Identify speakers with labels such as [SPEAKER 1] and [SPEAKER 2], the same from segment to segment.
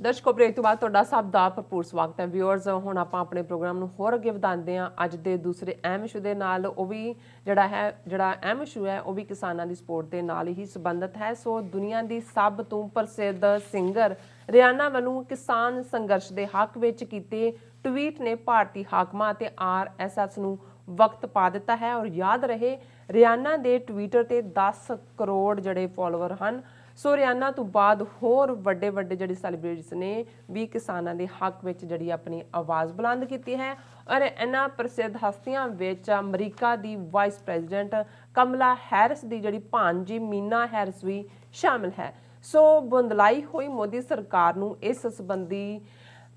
[SPEAKER 1] ਦਰਸ਼ਕੋ break ਤੋਂ ਬਾਅਦ ਤੁਹਾਡਾ ਸਭ ਦਾ ਭਰਪੂਰ ਸਵਾਗਤ ਹੈ। ਵਿਊਅਰਸ, ਹੁਣ ਆਪਾਂ ਆਪਣੇ ਪ੍ਰੋਗਰਾਮ ਨੂੰ ਹੋਰ ਅੱਗੇ ਵਧਾਉਂਦੇ ਹਾਂ ਅੱਜ ਦੇ ਦੂਸਰੇ ਅਹਿਮ ਇਸ਼ੂ ਦੇ ਨਾਲ। ਉਹ ਵੀ ਜਿਹੜਾ ਅਹਿਮ ਇਸ਼ੂ ਹੈ ਉਹ ਵੀ ਕਿਸਾਨਾਂ ਦੀ ਸਪੋਰਟ ਦੇ ਨਾਲ ਹੀ ਸੰਬੰਧਿਤ ਹੈ। ਸੋ ਦੁਨੀਆ ਦੀ ਸਭ ਤੋਂ ਪ੍ਰਸਿੱਧ ਸਿੰਗਰ ਰਿਆਨਾ ਵੱਲੋਂ ਕਿਸਾਨ ਸੰਘਰਸ਼ ਦੇ ਹੱਕ ਵਿੱਚ ਕੀਤੇ ਟਵੀਟ ਨੇ ਭਾਰਤੀ ਹਾਕਮਾਂ ਅਤੇ RSS ਨੂੰ ਵਕਤ ਪਾ ਦਿੱਤਾ ਹੈ। ਔਰ ਯਾਦ ਰਹੇ, ਰਿਆਨਾ ਦੇ ਟਵਿੱਟਰ ਤੇ 10 ਕਰੋੜ ਜਿਹੜੇ ਫੋਲੋਅਰ ਹਨ। ਸੋ ਰਿਆਨਾ ਤੋਂ ਬਾਅਦ ਹੋਰ ਵੱਡੇ ਜਿਹੜੇ ਸੈਲੀਬ੍ਰਿਟੀਜ਼ ਨੇ ਵੀ ਕਿਸਾਨਾਂ ਦੇ ਹੱਕ ਵਿੱਚ ਜਿਹੜੀ ਆਪਣੀ ਆਵਾਜ਼ ਬੁਲੰਦ ਕੀਤੀ ਹੈ। ਔਰ ਇਹਨਾਂ ਪ੍ਰਸਿੱਧ ਹਸਤੀਆਂ ਵਿੱਚ ਅਮਰੀਕਾ ਦੀ ਵਾਈਸ ਪ੍ਰੈਜ਼ੀਡੈਂਟ ਕਮਲਾ ਹੈਰਿਸ ਦੀ ਜਿਹੜੀ ਭਾਣਜੀ ਮੀਨਾ ਹੈਰਿਸ ਵੀ ਸ਼ਾਮਿਲ ਹੈ। ਸੋ ਬੁੰਦਲਾਈ ਹੋਈ ਮੋਦੀ ਸਰਕਾਰ ਨੂੰ ਇਸ ਸੰਬੰਧੀ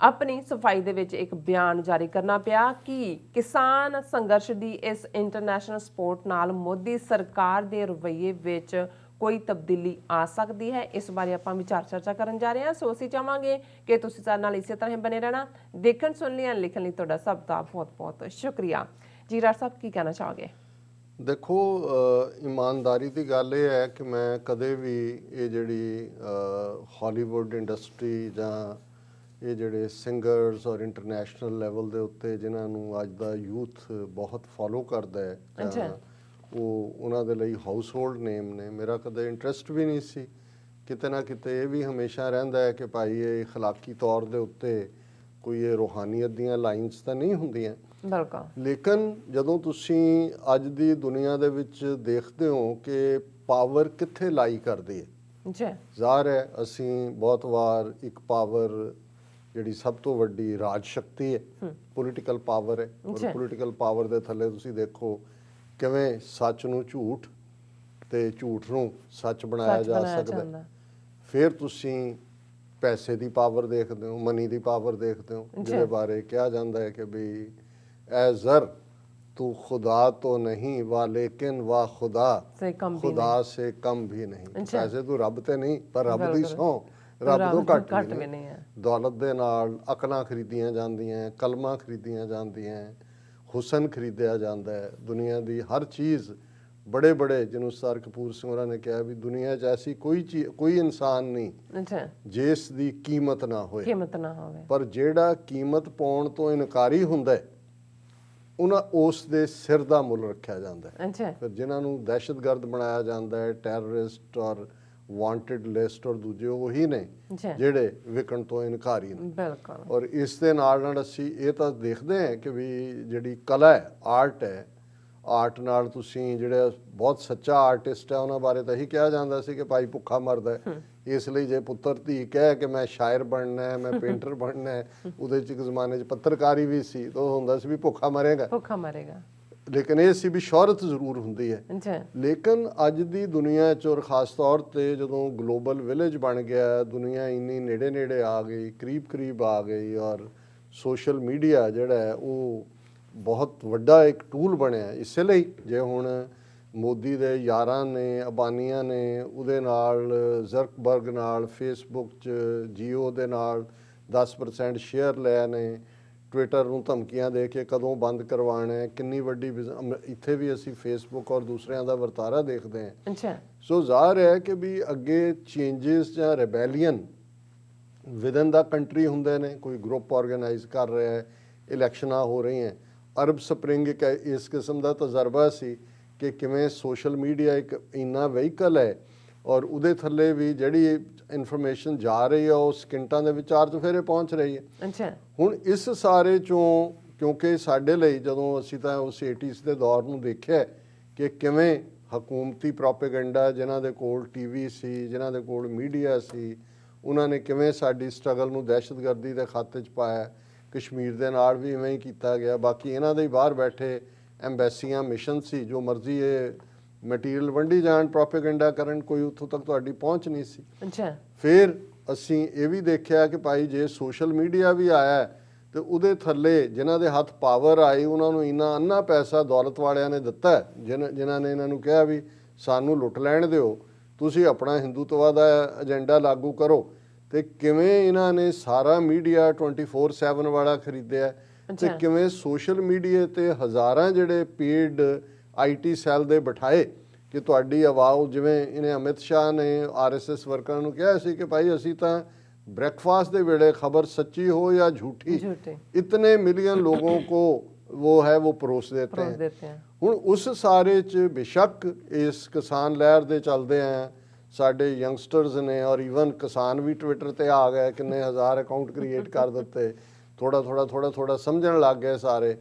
[SPEAKER 1] ਆਪਣੀ ਸਫਾਈ ਦੇ ਵਿੱਚ ਇੱਕ ਬਿਆਨ ਜਾਰੀ ਕਰਨਾ ਪਿਆ ਕਿ ਕਿਸਾਨ ਸੰਘਰਸ਼ ਦੀ ਇਸ ਇੰਟਰਨੈਸ਼ਨਲ ਸਪੋਰਟ ਨਾਲ ਮੋਦੀ ਸਰਕਾਰ ਦੇ ਰਵੱਈਏ ਵਿੱਚ ਕੋਈ ਤਬਦੀਲੀ ਆ ਸਕਦੀ ਹੈ। ਇਸ ਬਾਰੇ ਆਪਾਂ ਵਿਚਾਰ ਚਰਚਾ ਕਰਨ ਜਾ ਰਹੇ ਹਾਂ। ਸੋ ਅਸੀਂ ਚਾਹਾਂਗੇ ਕਿ ਤੁਸੀਂ ਸਾਡੇ ਨਾਲ ਇਸੇ ਤਰ੍ਹਾਂ ਹੀ ਬਣੇ ਰਹਿਣਾ। ਦੇਖਣ, ਸੁਣ ਲਈ, ਲਿਖਣ ਲਈ ਤੁਹਾਡਾ ਸਭ ਦਾ ਬਹੁਤ ਸ਼ੁਕਰੀਆ। ਜੀ ਰਾਜ ਸਾਹਿਬ, ਕੀ ਕਹਿਣਾ ਚਾਹੋਗੇ?
[SPEAKER 2] ਦੇਖੋ, ਇਮਾਨਦਾਰੀ ਦੀ ਗੱਲ ਇਹ ਹੈ ਕਿ ਮੈਂ ਕਦੇ ਵੀ ਇਹ ਜਿਹੜੀ ਹਾਲੀਵੁੱਡ ਇੰਡਸਟਰੀ ਜਾਂ ਇਹ ਜਿਹੜੇ ਸਿੰਗਰਸ ਔਰ ਇੰਟਰਨੈਸ਼ਨਲ ਲੈਵਲ ਦੇ ਉੱਤੇ ਜਿਨ੍ਹਾਂ ਨੂੰ ਅੱਜ ਦਾ ਯੂਥ ਬਹੁਤ ਫੋਲੋ ਕਰਦਾ ਹੈ, ਉਹ ਉਹਨਾਂ ਦੇ ਲਈ ਹਾਊਸ ਹੋਲਡ ਨੇਮ ਨੇ, ਮੇਰਾ ਕਦੇ ਇੰਟਰਸਟ ਵੀ ਨਹੀਂ ਸੀ। ਕਿਤੇ ਨਾ ਕਿਤੇ ਇਹ ਵੀ ਹਮੇਸ਼ਾ ਰਹਿੰਦਾ ਹੈ ਕਿ ਭਾਈ ਇਹ ਅਖਲਾਕੀ ਤੌਰ ਦੇ ਉੱਤੇ ਕੋਈ ਇਹ ਰੂਹਾਨੀਅਤ ਦੀਆਂ ਲਾਈਨਸ ਤਾਂ ਨਹੀਂ ਹੁੰਦੀਆਂ। ਲੇਕਿਨ ਜਦੋਂ ਤੁਸੀਂ ਅੱਜ ਦੀ ਦੁਨੀਆ ਦੇ ਵਿੱਚ ਦੇਖਦੇ ਹੋ ਕਿ ਪਾਵਰ ਕਿੱਥੇ ਲਾਈ ਕਰਦੀ ਹੈ, ਜ਼ਾਹਰ ਹੈ ਅਸੀਂ ਬਹੁਤ ਵਾਰ ਇੱਕ ਪਾਵਰ ਜਿਹੜੀ ਸਭ ਤੋਂ ਵੱਡੀ ਰਾਜ ਸ਼ਕਤੀ ਹੈ, ਪੋਲੀਟੀਕਲ ਪਾਵਰ ਹੈ। ਔਰ ਪੋਲੀਟੀਕਲ ਪਾਵਰ ਦੇ ਥੱਲੇ ਤੁਸੀਂ ਦੇਖੋ ਕਿਵੇਂ ਸੱਚ ਨੂੰ ਝੂਠ ਤੇ ਝੂਠ ਨੂੰ ਸੱਚ ਬਣਾਇਆ ਜਾ ਸਕਦਾ। ਫਿਰ ਤੁਸੀਂ ਪੈਸੇ ਦੀ ਪਾਵਰ ਦੇਖਦੇ ਹੋ, ਮਨੀ ਦੀ ਪਾਵਰ ਦੇਖਦੇ ਹੋ, ਜਿਹਦੇ ਬਾਰੇ ਕਿਹਾ ਜਾਂਦਾ ਹੈ ਕਿ ਵੀ ਐ ਜ਼ਰ ਤੂੰ ਖੁਦਾ तो नहीं वा लेकिन वाह खुदा से कम भी नहीं। ਪੈਸੇ ਤੂੰ ਰੱਬ ਤੇ ਨਹੀਂ, ਪਰ ਰੱਬ ਦੀ ਸਹੁੰ ਰੱਬ ਤੋਂ ਘੱਟ ਵੀ ਨਹੀਂ। ਦੌਲਤ ਦੇ ਨਾਲ ਅਕਲਾਂ ਖਰੀਦੀਆਂ ਜਾਂਦੀਆਂ, ਕਲਮਾਂ ਖਰੀਦੀਆਂ ਜਾਂਦੀਆਂ, ਹੁਸਨ ਖਰੀਦਿਆ ਜਾਂਦਾ ਹੈ। ਦੁਨੀਆ ਦੀ ਹਰ ਚੀਜ਼ ਬੜੇ ਜਿਹਨੂੰ ਸਰ ਕਪੂਰ ਸਿੰਘ ਹੋਰਾਂ ਨੇ ਕਿਹਾ ਵੀ ਦੁਨੀਆ 'ਚ ਐਸੀ ਕੋਈ ਇਨਸਾਨ ਨਹੀਂ ਜਿਸ ਦੀ ਕੀਮਤ ਨਾ ਹੋਵੇ। ਪਰ ਜਿਹੜਾ ਕੀਮਤ ਪਾਉਣ ਤੋਂ ਇਨਕਾਰੀ ਹੁੰਦਾ ਉਹਨਾਂ ਉਸ ਦੇ ਸਿਰ ਦਾ ਮੁੱਲ ਰੱਖਿਆ ਜਾਂਦਾ ਹੈ। ਫਿਰ ਜਿਨ੍ਹਾਂ ਨੂੰ ਦਹਿਸ਼ਤਗਰਦ ਬਣਾਇਆ ਜਾਂਦਾ ਹੈ, ਟੈਰਰਿਸਟ ਔਰ ਵਾਂਟਡ ਲਿਸਟ, ਔਰ ਦੂਜੇ ਉਹੀ ਨੇ ਜਿਹੜੇ ਵਿਕਣ ਤੋਂ ਇਨਕਾਰੀ ਨੇ। ਔਰ ਇਸ ਦੇ ਨਾਲ ਅਸੀਂ ਇਹ ਤਾਂ ਦੇਖਦੇ ਹਾਂ ਕਿ ਵੀ ਜਿਹੜੀ ਕਲਾ ਹੈ, ਆਰਟ ਹੈ, ਆਰਟ ਨਾਲ ਤੁਸੀਂ ਜਿਹੜੇ ਬਹੁਤ ਸੱਚਾ ਆਰਟਿਸਟ ਹੈ ਉਹਨਾਂ ਬਾਰੇ ਤਾਂ ਇਹੀ ਕਿਹਾ ਜਾਂਦਾ ਸੀ ਕਿ ਭਾਈ ਭੁੱਖਾ ਮਰਦਾ ਹੈ। ਇਸ ਲਈ ਜੇ ਪੁੱਤਰ ਧੀ ਕਹਿ ਕਿ ਮੈਂ ਸ਼ਾਇਰ ਬਣਨਾ ਹੈ, ਮੈਂ ਪੇਂਟਰ ਬਣਨਾ ਹੈ, ਉਹਦੇ 'ਚ ਇੱਕ ਜ਼ਮਾਨੇ 'ਚ ਪੱਤਰਕਾਰੀ ਵੀ ਸੀ ਤਾਂ ਉਹ ਹੁੰਦਾ ਸੀ ਵੀ ਭੁੱਖਾ ਮਰੇਗਾ। ਲੇਕਿਨ ਇਹ ਸੀ ਵੀ ਸ਼ੋਹਰਤ ਜ਼ਰੂਰ ਹੁੰਦੀ ਹੈ। ਲੇਕਿਨ ਅੱਜ ਦੀ ਦੁਨੀਆ 'ਚ ਔਰ ਖ਼ਾਸ ਤੌਰ 'ਤੇ ਜਦੋਂ ਗਲੋਬਲ ਵਿਲੇਜ ਬਣ ਗਿਆ, ਦੁਨੀਆ ਇੰਨੀ ਨੇੜੇ ਆ ਗਈ, ਕਰੀਬ ਆ ਗਈ, ਔਰ ਸੋਸ਼ਲ ਮੀਡੀਆ ਜਿਹੜਾ ਹੈ ਉਹ ਬਹੁਤ ਵੱਡਾ ਇੱਕ ਟੂਲ ਬਣਿਆ। ਇਸੇ ਲਈ ਜੇ ਹੁਣ ਮੋਦੀ ਦੇ ਯਾਰਾਂ ਨੇ, ਅਬਾਨੀਆਂ ਨੇ, ਉਹਦੇ ਨਾਲ ਜ਼ਰਕਬਰਗ ਨਾਲ, ਫੇਸਬੁੱਕ 'ਚ ਜੀਓ ਦੇ ਨਾਲ 10% ਸ਼ੇਅਰ ਲਿਆ ਨੇ, ਟਵਿੱਟਰ ਨੂੰ ਧਮਕੀਆਂ ਦੇ ਕੇ ਕਦੋਂ ਬੰਦ ਕਰਵਾਉਣਾ ਹੈ, ਕਿੰਨੀ ਵੱਡੀ ਇੱਥੇ ਵੀ ਅਸੀਂ ਫੇਸਬੁੱਕ ਔਰ ਦੂਸਰਿਆਂ ਦਾ ਵਰਤਾਰਾ ਦੇਖਦੇ ਹਾਂ। ਸੋ ਜ਼ਾਹਰ ਹੈ ਕਿ ਵੀ ਅੱਗੇ ਚੇਂਜਿਸ ਜਾਂ ਰਿਬੈਲੀਅਨ ਵਿਦਨ ਦਾ ਕੰਟਰੀ ਹੁੰਦੇ ਨੇ, ਕੋਈ ਗਰੁੱਪ ਆਰਗੇਨਾਈਜ਼ ਕਰ ਰਿਹਾ ਹੈ, ਇਲੈਕਸ਼ਨਾਂ ਹੋ ਰਹੀਆਂ। ਅਰਬ ਸਪਰਿੰਗ ਇੱਕ ਇਸ ਕਿਸਮ ਦਾ ਤਜਰਬਾ ਸੀ ਕਿ ਕਿਵੇਂ ਸੋਸ਼ਲ ਮੀਡੀਆ ਇੱਕ ਇੰਨਾ ਵਹੀਕਲ ਹੈ ਔਰ ਉਹਦੇ ਥੱਲੇ ਵੀ ਜਿਹੜੀ ਇਨਫੋਰਮੇਸ਼ਨ ਜਾ ਰਹੀ ਹੈ ਉਹ ਸਕਿੰਟਾਂ ਦੇ ਵਿੱਚ 4 ਚੁਫੇਰੇ ਪਹੁੰਚ ਰਹੀ ਹੈ। ਹੁਣ ਇਸ ਸਾਰੇ 'ਚੋਂ ਕਿਉਂਕਿ ਸਾਡੇ ਲਈ ਜਦੋਂ ਅਸੀਂ ਤਾਂ ਉਸ 80s ਦੇ ਦੌਰ ਨੂੰ ਦੇਖਿਆ ਕਿ ਕਿਵੇਂ ਹਕੂਮਤੀ ਪ੍ਰੋਪੇਗੈਂਡਾ, ਜਿਨ੍ਹਾਂ ਦੇ ਕੋਲ TV ਸੀ, ਜਿਨ੍ਹਾਂ ਦੇ ਕੋਲ ਮੀਡੀਆ ਸੀ, ਉਹਨਾਂ ਨੇ ਕਿਵੇਂ ਸਾਡੀ ਸਟਰਗਲ ਨੂੰ ਦਹਿਸ਼ਤਗਰਦੀ ਦੇ ਖਾਤੇ 'ਚ ਪਾਇਆ। ਕਸ਼ਮੀਰ ਦੇ ਨਾਲ ਵੀ ਇਵੇਂ ਹੀ ਕੀਤਾ ਗਿਆ। ਬਾਕੀ ਇਹਨਾਂ ਦੇ ਬਾਹਰ ਬੈਠੇ ਐਮਬੈਸੀਆਂ, ਮਿਸ਼ਨ ਸੀ, ਜੋ ਮਰਜ਼ੀ ਇਹ ਮਟੀਰੀਅਲ ਵੰਡੀ ਜਾਣ, ਪ੍ਰੋਪੇਗੈਂਡਾ ਕਰਨ, ਕੋਈ ਉੱਥੋਂ ਤੱਕ ਤੁਹਾਡੀ ਪਹੁੰਚ ਨਹੀਂ ਸੀ। ਫਿਰ ਅਸੀਂ ਇਹ ਵੀ ਦੇਖਿਆ ਕਿ ਭਾਈ ਜੇ ਸੋਸ਼ਲ ਮੀਡੀਆ ਵੀ ਆਇਆ ਤੇ ਉਹਦੇ ਥੱਲੇ ਜਿਨ੍ਹਾਂ ਦੇ ਹੱਥ ਪਾਵਰ ਆਈ ਉਹਨਾਂ ਨੂੰ ਇੰਨਾ ਅੰਨਾ ਪੈਸਾ ਦੌਲਤ ਵਾਲਿਆਂ ਨੇ ਦਿੱਤਾ, ਜਿਨ੍ਹਾਂ ਨੇ ਇਹਨਾਂ ਨੂੰ ਕਿਹਾ ਵੀ ਸਾਨੂੰ ਲੁੱਟ ਲੈਣ ਦਿਓ, ਤੁਸੀਂ ਆਪਣਾ ਹਿੰਦੂਤਵਾ ਦਾ ਏਜੰਡਾ ਲਾਗੂ ਕਰੋ। ਤੇ ਕਿਵੇਂ ਇਹਨਾਂ ਨੇ ਸਾਰਾ ਮੀਡੀਆ 24/7 ਵਾਲਾ ਖਰੀਦਿਆ ਤੇ ਕਿਵੇਂ ਸੋਸ਼ਲ ਮੀਡੀਆ ਤੇ ਹਜ਼ਾਰਾਂ ਜਿਹੜੇ ਪੇਡ IT ਸੈੱਲ ਦੇ ਬਿਠਾਏ ਕਿ ਤੁਹਾਡੀ ਆਵਾਜ਼, ਜਿਵੇਂ ਇਹਨੇ ਅਮਿਤ ਸ਼ਾਹ ਨੇ RSS ਵਰਕਰਾਂ ਨੂੰ ਕਿਹਾ ਸੀ ਕਿ ਭਾਈ ਅਸੀਂ ਤਾਂ ब्रेकफास्ट के वेले खबर सच्ची हो या झूठी, इतने मिलियन लोगों को वो है वो परोस देते हैं। हुण उस सारे च बेशक इस किसान लहर दे चलदे हैं साडे यंगस्टर्स ने, और ईवन किसान भी ट्विटर ते आ गए, किन्ने हज़ार अकाउंट क्रिएट कर दिते, थोड़ा समझण लग गए सारे,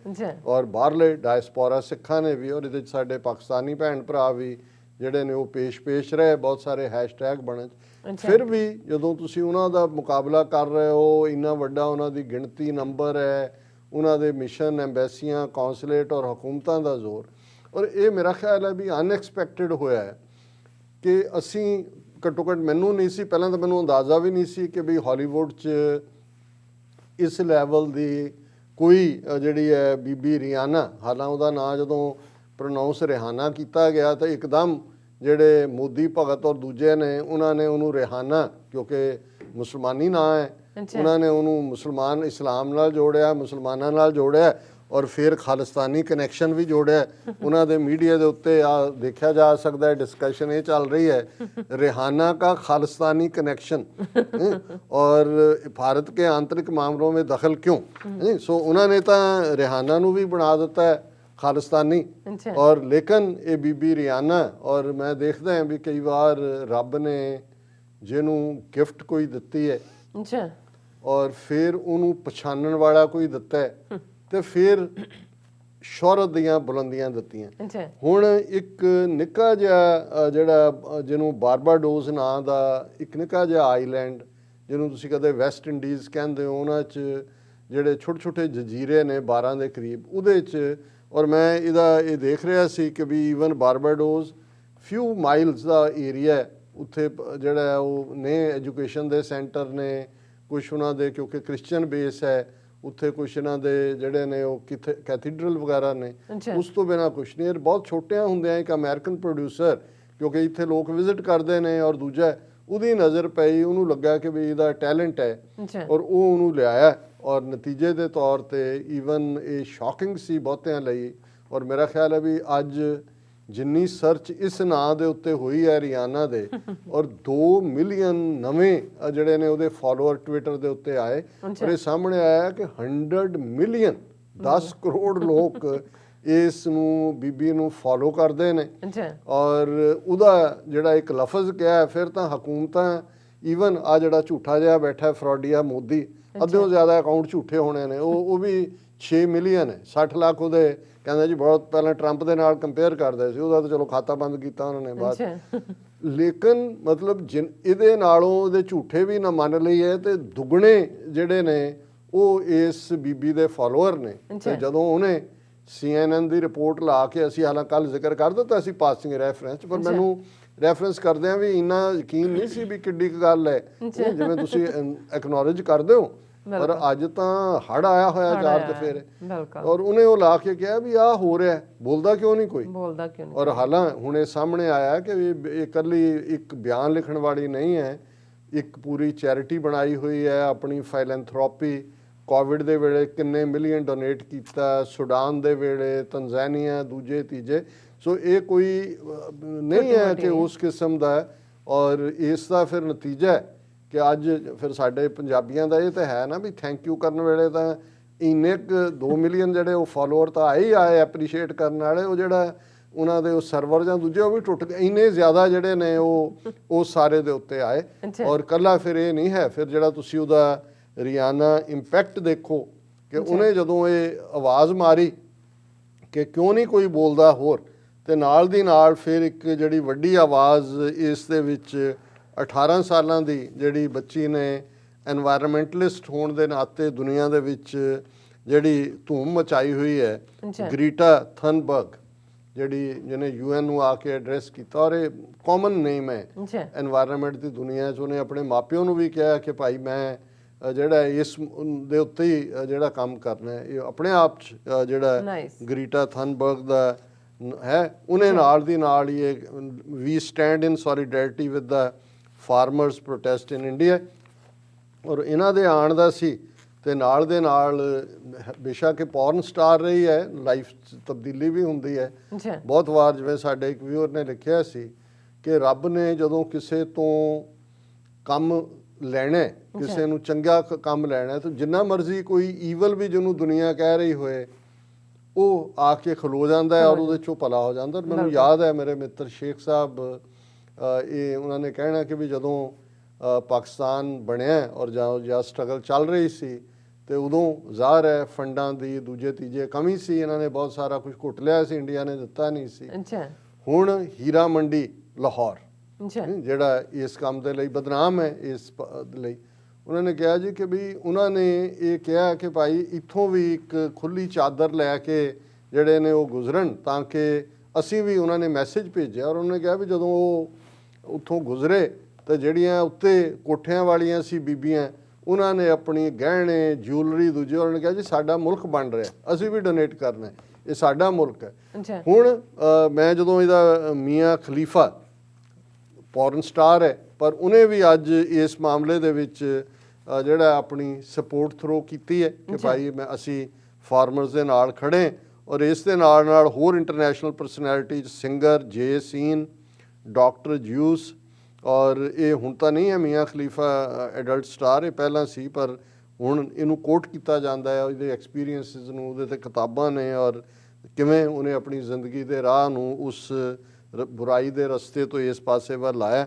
[SPEAKER 2] और बाहरले डायस्पोरा सिखां ने भी, और इहदे साडे पाकिस्तानी भैन भरा भी ਜਿਹੜੇ ਨੇ ਉਹ ਪੇਸ਼ ਰਹੇ, ਬਹੁਤ ਸਾਰੇ ਹੈਸ਼ਟੈਗ ਬਣੇ। ਫਿਰ ਵੀ ਜਦੋਂ ਤੁਸੀਂ ਉਹਨਾਂ ਦਾ ਮੁਕਾਬਲਾ ਕਰ ਰਹੇ ਹੋ, ਇੰਨਾ ਵੱਡਾ ਉਹਨਾਂ ਦੀ ਗਿਣਤੀ ਨੰਬਰ ਹੈ, ਉਹਨਾਂ ਦੇ ਮਿਸ਼ਨ, ਐਮਬੈਸੀਆਂ, ਕੌਂਸਲੇਟ ਔਰ ਹਕੂਮਤਾਂ ਦਾ ਜ਼ੋਰ, ਔਰ ਇਹ ਮੇਰਾ ਖਿਆਲ ਹੈ ਵੀ ਅਨਐਕਸਪੈਕਟਡ ਹੋਇਆ ਹੈ ਕਿ ਅਸੀਂ ਘੱਟੋ ਘੱਟ, ਮੈਨੂੰ ਨਹੀਂ ਸੀ ਪਹਿਲਾਂ ਤਾਂ, ਮੈਨੂੰ ਅੰਦਾਜ਼ਾ ਵੀ ਨਹੀਂ ਸੀ ਕਿ ਵੀ ਹਾਲੀਵੁੱਡ 'ਚ ਇਸ ਲੈਵਲ ਦੀ ਕੋਈ ਜਿਹੜੀ ਹੈ ਬੀਬੀ ਰਿਆਨਾ, ਹਾਲਾਂ ਉਹਦਾ ਨਾਂ ਜਦੋਂ ਪ੍ਰੋਨਾਊਂਸ ਰਿਹਾਨਾ ਕੀਤਾ ਗਿਆ ਤਾਂ ਇੱਕਦਮ ਜਿਹੜੇ ਮੋਦੀ ਭਗਤ ਔਰ ਦੂਜੇ ਨੇ ਉਹਨਾਂ ਨੇ ਉਹਨੂੰ ਰਿਹਾਨਾ, ਕਿਉਂਕਿ ਮੁਸਲਮਾਨੀ ਨਾਂ ਹੈ, ਉਹਨਾਂ ਨੇ ਉਹਨੂੰ ਮੁਸਲਮਾਨ ਇਸਲਾਮ ਨਾਲ ਜੋੜਿਆ, ਮੁਸਲਮਾਨਾਂ ਨਾਲ ਜੋੜਿਆ, ਔਰ ਫਿਰ ਖਾਲਿਸਤਾਨੀ ਕਨੈਕਸ਼ਨ ਵੀ ਜੋੜਿਆ। ਉਹਨਾਂ ਦੇ ਮੀਡੀਆ ਦੇ ਉੱਤੇ ਆ ਦੇਖਿਆ ਜਾ ਸਕਦਾ ਹੈ, ਡਿਸਕਸ਼ਨ ਇਹ ਚੱਲ ਰਹੀ ਹੈ, रिहाना का खालिस्तानी कनेक्शन और भारत के आंतरिक मामलों में दखल क्यों। सो उन्होंने तो रिहाना नू भी बना दिता है खालिस्तानी, और लेकिन ये बीबी रियाना, और मैं देखता है भी कई बार रब ने जिन्हों गिफ्ट कोई दिती है और फिर उन्होंने पछाणन वाला कोई दिता है, तो फिर शोहरत दियां बुलंदियां दित्तियां। हुण एक निक्का जिहा जिहड़ा जिन्हों बारबाडोस नां दा एक निक्का जिहा आईलैंड, जिन्हों तुसीं कदे वैस्ट इंडीज़ कहंदे हो, उन्हां च जिहड़े छोटे छोटे जजीरे ने 12 के करीब, उहदे च, और मैं इहदा ये देख रहा सी कि भी ईवन बारबाडोस फ्यू माइल्स का एरिया है, उत्थे जिहड़ा वो ने एजुकेशन दे सेंटर ने कुछ उन्हां दे, क्योंकि क्रिश्चियन बेस है उत्थे, कुछ इन्हां दे जिहड़े ने वो कैथीड्रल वगैरह ने, उस तो बिना कुछ नहीं। बहुत छोटियां हुंदियां एक अमेरिकन प्रोड्यूसर, क्योंकि इत्थे लोग विजिट करते हैं, और दूजा ਉਹਦੀ ਨਜ਼ਰ ਪਈ, ਉਹਨੂੰ ਲੱਗਾ ਕਿ ਵੀ ਇਹਦਾ ਟੈਲੈਂਟ ਹੈ, ਔਰ ਉਹ ਉਹਨੂੰ ਲਿਆਇਆ, ਔਰ ਨਤੀਜੇ ਦੇ ਤੌਰ 'ਤੇ ਈਵਨ ਇਹ ਸ਼ੌਕਿੰਗ ਸੀ ਬਹੁਤਿਆਂ ਲਈ। ਔਰ ਮੇਰਾ ਖਿਆਲ ਹੈ ਵੀ ਅੱਜ ਜਿੰਨੀ ਸਰਚ ਇਸ ਨਾਂ ਦੇ ਉੱਤੇ ਹੋਈ ਹੈ ਰਿਆਨਾ ਦੇ, ਔਰ 2 ਮਿਲੀਅਨ ਨਵੇਂ ਜਿਹੜੇ ਨੇ ਉਹਦੇ ਫਾਲੋਅਰ ਟਵਿੱਟਰ ਦੇ ਉੱਤੇ ਆਏ, ਔਰ ਇਹ ਸਾਹਮਣੇ ਆਇਆ ਕਿ 100 ਮਿਲੀਅਨ 10 ਕਰੋੜ ਲੋਕ ਇਸ ਨੂੰ ਬੀਬੀ ਨੂੰ ਫੋਲੋ ਕਰਦੇ ਨੇ, ਔਰ ਉਹਦਾ ਜਿਹੜਾ ਇੱਕ ਲਫ਼ਜ਼ ਕਿਹਾ, ਫਿਰ ਤਾਂ ਹਕੂਮਤਾਂ ਈਵਨ ਆ ਜਿਹੜਾ ਝੂਠਾ ਜਿਹਾ ਬੈਠਾ ਫਰੋਡੀਆ ਮੋਦੀ, ਅੱਧਿਓਂ ਜ਼ਿਆਦਾ ਅਕਾਊਂਟ ਝੂਠੇ ਹੋਣੇ ਨੇ, ਉਹ ਵੀ 6 ਮਿਲੀਅਨ ਹੈ, 60 ਲੱਖ ਉਹਦੇ ਕਹਿੰਦਾ ਜੀ, ਬਹੁਤ ਪਹਿਲਾਂ ਟਰੰਪ ਦੇ ਨਾਲ ਕੰਪੇਅਰ ਕਰਦੇ ਸੀ, ਉਹਦਾ ਤਾਂ ਚਲੋ ਖਾਤਾ ਬੰਦ ਕੀਤਾ ਉਹਨਾਂ ਨੇ ਬਾਅਦ, ਲੇਕਿਨ ਮਤਲਬ ਇਹਦੇ ਨਾਲੋਂ ਉਹਦੇ ਝੂਠੇ ਵੀ ਨਾ ਮੰਨ ਲਈਏ ਤੇ ਦੁੱਗਣੇ ਜਿਹੜੇ ਨੇ ਉਹ ਇਸ ਬੀਬੀ ਦੇ ਫਾਲੋਅਰ ਨੇ। ਤੇ ਜਦੋਂ ਉਹਨੇ CNN ਦੀ ਰਿਪੋਰਟ ਲਾ ਕੇ, ਅਸੀਂ ਹਾਲਾਂ ਕੱਲ੍ਹ ਜ਼ਿਕਰ ਕਰ ਦਿੱਤਾ ਸੀ ਪਾਸਿੰਗ ਰੈਫਰੈਂਸ, ਪਰ ਮੈਨੂੰ ਰੈਫਰੈਂਸ ਕਰਦਿਆਂ ਵੀ ਇੰਨਾ ਯਕੀਨ ਨਹੀਂ ਸੀ ਵੀ ਕਿੱਡੀ ਕੁ ਗੱਲ ਹੈ, ਜਿਵੇਂ ਤੁਸੀਂ ਐਕਨੋਲੇਜ ਕਰਦੇ ਹੋ, ਪਰ ਅੱਜ ਤਾਂ ਹੜ ਆਇਆ ਹੋਇਆ ਚਾਰ ਚਫੇਰੇ, ਔਰ ਉਹਨੇ ਉਹ ਲਾ ਕੇ ਕਿਹਾ ਵੀ ਆਹ ਹੋ ਰਿਹਾ, ਬੋਲਦਾ ਕਿਉਂ ਨਹੀਂ ਕੋਈ, ਔਰ ਹਾਲਾਂ ਹੁਣ ਇਹ ਸਾਹਮਣੇ ਆਇਆ ਕਿ ਇਹ ਇਕੱਲੀ ਇੱਕ ਬਿਆਨ ਲਿਖਣ ਵਾਲੀ ਨਹੀਂ ਹੈ, ਇੱਕ ਪੂਰੀ ਚੈਰਿਟੀ ਬਣਾਈ ਹੋਈ ਹੈ, ਆਪਣੀ ਫਾਈਲੈਂਥਰੋਪੀ, ਕੋਵਿਡ ਦੇ ਵੇਲੇ ਕਿੰਨੇ ਮਿਲੀਅਨ ਡੋਨੇਟ ਕੀਤਾ, ਸੁਡਾਨ ਦੇ ਵੇਲੇ, ਤੰਜ਼ਾਨੀਆ, ਦੂਜੇ ਤੀਜੇ। ਸੋ ਇਹ ਕੋਈ ਨਹੀਂ ਹੈ ਕਿ ਉਸ ਕਿਸਮ ਦਾ, ਔਰ ਇਸ ਦਾ ਫਿਰ ਨਤੀਜਾ ਹੈ ਕਿ ਅੱਜ ਫਿਰ ਸਾਡੇ ਪੰਜਾਬੀਆਂ ਦਾ ਇਹ ਤਾਂ ਹੈ ਨਾ ਵੀ ਥੈਂਕ ਯੂ ਕਰਨ ਵੇਲੇ ਤਾਂ ਇੰਨੇ 2 ਮਿਲੀਅਨ ਜਿਹੜੇ ਉਹ ਫਾਲੋਅਰ ਤਾਂ ਆਏ ਹੀ ਆਏ ਐਪਰੀਸ਼ੀਏਟ ਕਰਨ ਵਾਲੇ, ਉਹ ਜਿਹੜਾ ਉਹਨਾਂ ਦੇ ਉਹ ਸਰਵਰ ਜਾਂ ਦੂਜੇ ਉਹ ਵੀ ਟੁੱਟ ਗਏ, ਇੰਨੇ ਜ਼ਿਆਦਾ ਜਿਹੜੇ ਨੇ ਉਹ ਸਾਰੇ ਦੇ ਉੱਤੇ ਆਏ। ਔਰ ਕੱਲਾ ਫਿਰ ਇਹ ਨਹੀਂ ਹੈ, ਫਿਰ ਜਿਹੜਾ ਤੁਸੀਂ ਉਹਦਾ ਰਿਆਨਾ ਇੰਪੈਕਟ ਦੇਖੋ ਕਿ ਉਹਨੇ ਜਦੋਂ ਇਹ ਆਵਾਜ਼ ਮਾਰੀ ਕਿ ਕਿਉਂ ਨਹੀਂ ਕੋਈ ਬੋਲਦਾ ਹੋਰ, ਤੇ ਨਾਲ ਦੀ ਨਾਲ ਫਿਰ ਇੱਕ ਜਿਹੜੀ ਵੱਡੀ ਆਵਾਜ਼ ਇਸ ਦੇ ਵਿੱਚ 18 ਸਾਲਾਂ ਦੀ ਜਿਹੜੀ ਬੱਚੀ ਨੇ ਐਨਵਾਇਰਨਮੈਂਟਲਿਸਟ ਹੋਣ ਦੇ ਨਾਤੇ ਦੁਨੀਆ ਦੇ ਵਿੱਚ ਜਿਹੜੀ ਧੂਮ ਮਚਾਈ ਹੋਈ ਹੈ, ਗ੍ਰੀਟਾ ਥਨਬਰਗ, ਜਿਹਨੇ UN ਨੂੰ ਆ ਕੇ ਐਡਰੈਸ ਕੀਤਾ, ਔਰ ਇਹ ਕਾਮਨ ਨੇਮ ਹੈ ਐਨਵਾਇਰਨਮੈਂਟ ਦੀ ਦੁਨੀਆ 'ਚ। ਉਹਨੇ ਆਪਣੇ ਮਾਪਿਆਂ ਨੂੰ ਵੀ ਕਿਹਾ ਕਿ ਭਾਈ ਮੈਂ ਜਿਹੜਾ ਇਸ ਦੇ ਉੱਤੇ ਹੀ ਜਿਹੜਾ ਕੰਮ ਕਰਨਾ ਹੈ, ਇਹ ਆਪਣੇ ਆਪ 'ਚ ਜਿਹੜਾ ਗ੍ਰੀਟਾ ਥਨਬਰਗ ਦਾ ਹੈ, ਉਹਨੇ ਨਾਲ ਦੀ ਨਾਲ ਹੀ ਇਹ ਵੀ stand in solidarity with the farmers protest in India, ਔਰ ਇਹਨਾਂ ਦੇ ਆਉਣ ਦਾ ਸੀ। ਤੇ ਨਾਲ ਦੇ ਨਾਲ ਬੇਸ਼ੱਕ ਪੌਰਨ ਸਟਾਰ ਰਹੀ ਹੈ, ਲਾਈਫ 'ਚ ਤਬਦੀਲੀ ਵੀ ਹੁੰਦੀ ਹੈ ਬਹੁਤ ਵਾਰ, ਜਿਵੇਂ ਸਾਡੇ ਇੱਕ ਵਿਊਅਰ ਨੇ ਲਿਖਿਆ ਸੀ ਕਿ ਰੱਬ ਨੇ ਜਦੋਂ ਕਿਸੇ ਤੋਂ ਕੰਮ ਲੈਣਾ ਹੈ, ਕਿਸੇ ਨੂੰ ਚੰਗਾ ਕੰਮ ਲੈਣਾ ਹੈ, ਤਾਂ ਜਿੰਨਾ ਮਰਜ਼ੀ ਕੋਈ ਈਵਲ ਵੀ ਜਿਹਨੂੰ ਦੁਨੀਆ ਕਹਿ ਰਹੀ ਹੋਏ ਉਹ ਆ ਕੇ ਖਲੋ ਜਾਂਦਾ ਹੈ ਔਰ ਉਹਦੇ ਚੋਂ ਭਲਾ ਹੋ ਜਾਂਦਾ। ਮੈਨੂੰ ਯਾਦ ਹੈ ਮੇਰੇ ਮਿੱਤਰ ਸ਼ੇਖ ਸਾਹਿਬ ਇਹ ਉਹਨਾਂ ਨੇ ਕਹਿਣਾ ਕਿ ਵੀ ਜਦੋਂ ਪਾਕਿਸਤਾਨ ਬਣਿਆ ਔਰ ਜਾਂ ਸਟਰਗਲ ਚੱਲ ਰਹੀ ਸੀ ਤੇ ਉਦੋਂ ਜ਼ਾਹਰ ਹੈ ਫੰਡਾਂ ਦੀ ਦੂਜੇ ਤੀਜੇ ਕਮੀ ਸੀ, ਇਹਨਾਂ ਨੇ ਬਹੁਤ ਸਾਰਾ ਕੁਝ ਘੁੱਟ ਲਿਆ ਸੀ, ਇੰਡੀਆ ਨੇ ਦਿੱਤਾ ਨਹੀਂ ਸੀ। ਹੁਣ ਹੀਰਾ ਮੰਡੀ ਲਾਹੌਰ ਜਿਹੜਾ ਇਸ ਕੰਮ ਦੇ ਲਈ ਬਦਨਾਮ ਹੈ, ਇਸ ਲਈ ਉਹਨਾਂ ਨੇ ਕਿਹਾ ਜੀ ਕਿ ਵੀ ਉਹਨਾਂ ਨੇ ਇਹ ਕਿਹਾ ਕਿ ਭਾਈ ਇੱਥੋਂ ਵੀ ਇੱਕ ਖੁੱਲੀ ਚਾਦਰ ਲੈ ਕੇ ਜਿਹੜੇ ਨੇ ਉਹ ਗੁਜ਼ਰਨ, ਤਾਂ ਕਿ ਅਸੀਂ ਵੀ ਉਹਨਾਂ ਨੇ ਮੈਸੇਜ ਭੇਜਿਆ। ਔਰ ਉਹਨਾਂ ਨੇ ਕਿਹਾ ਵੀ ਜਦੋਂ ਉਹ ਉੱਥੋਂ ਗੁਜ਼ਰੇ ਤਾਂ ਜਿਹੜੀਆਂ ਉੱਤੇ ਕੋਠਿਆਂ ਵਾਲੀਆਂ ਸੀ ਬੀਬੀਆਂ, ਉਹਨਾਂ ਨੇ ਆਪਣੀ ਗਹਿਣੇ ਜਿਊਲਰੀ ਦੂਜੇ, ਉਹਨਾਂ ਨੇ ਕਿਹਾ ਜੀ ਸਾਡਾ ਮੁਲਕ ਬਣ ਰਿਹਾ, ਅਸੀਂ ਵੀ ਡੋਨੇਟ ਕਰਨਾ, ਇਹ ਸਾਡਾ ਮੁਲਕ ਹੈ। ਹੁਣ ਮੈਂ ਜਦੋਂ ਇਹਦਾ ਮੀਆਂ ਖਲੀਫਾ ਫੋਰਨ ਸਟਾਰ ਹੈ, ਪਰ ਉਹਨੇ ਵੀ ਅੱਜ ਇਸ ਮਾਮਲੇ ਦੇ ਵਿੱਚ ਜਿਹੜਾ ਆਪਣੀ ਸਪੋਰਟ ਥਰੋ ਕੀਤੀ ਹੈ ਕਿ ਭਾਈ ਅਸੀਂ ਫਾਰਮਰਸ ਦੇ ਨਾਲ ਖੜੇ। ਔਰ ਇਸ ਦੇ ਨਾਲ ਨਾਲ ਹੋਰ international personalities, singer Jay scene, doctor ਜਿਊਸ, ਔਰ ਇਹ ਹੁਣ ਤਾਂ ਨਹੀਂ ਹੈ ਮੀਆਂ ਖਲੀਫਾ ਐਡਲਟ ਸਟਾਰ, ਇਹ ਪਹਿਲਾਂ ਸੀ, ਪਰ ਹੁਣ ਇਹਨੂੰ ਕੋਟ ਕੀਤਾ ਜਾਂਦਾ ਹੈ ਉਹਦੇ ਐਕਸਪੀਰੀਅੰਸਿਸ ਨੂੰ, ਉਹਦੇ 'ਤੇ ਕਿਤਾਬਾਂ ਨੇ ਔਰ ਕਿਵੇਂ ਉਹਨੇ ਆਪਣੀ ਜ਼ਿੰਦਗੀ ਦੇ ਰਾਹ ਨੂੰ ਉਸ ਬੁਰਾਈ ਦੇ ਰਸਤੇ ਤੋਂ ਇਸ ਪਾਸੇ ਵੱਲ ਲਾਇਆ।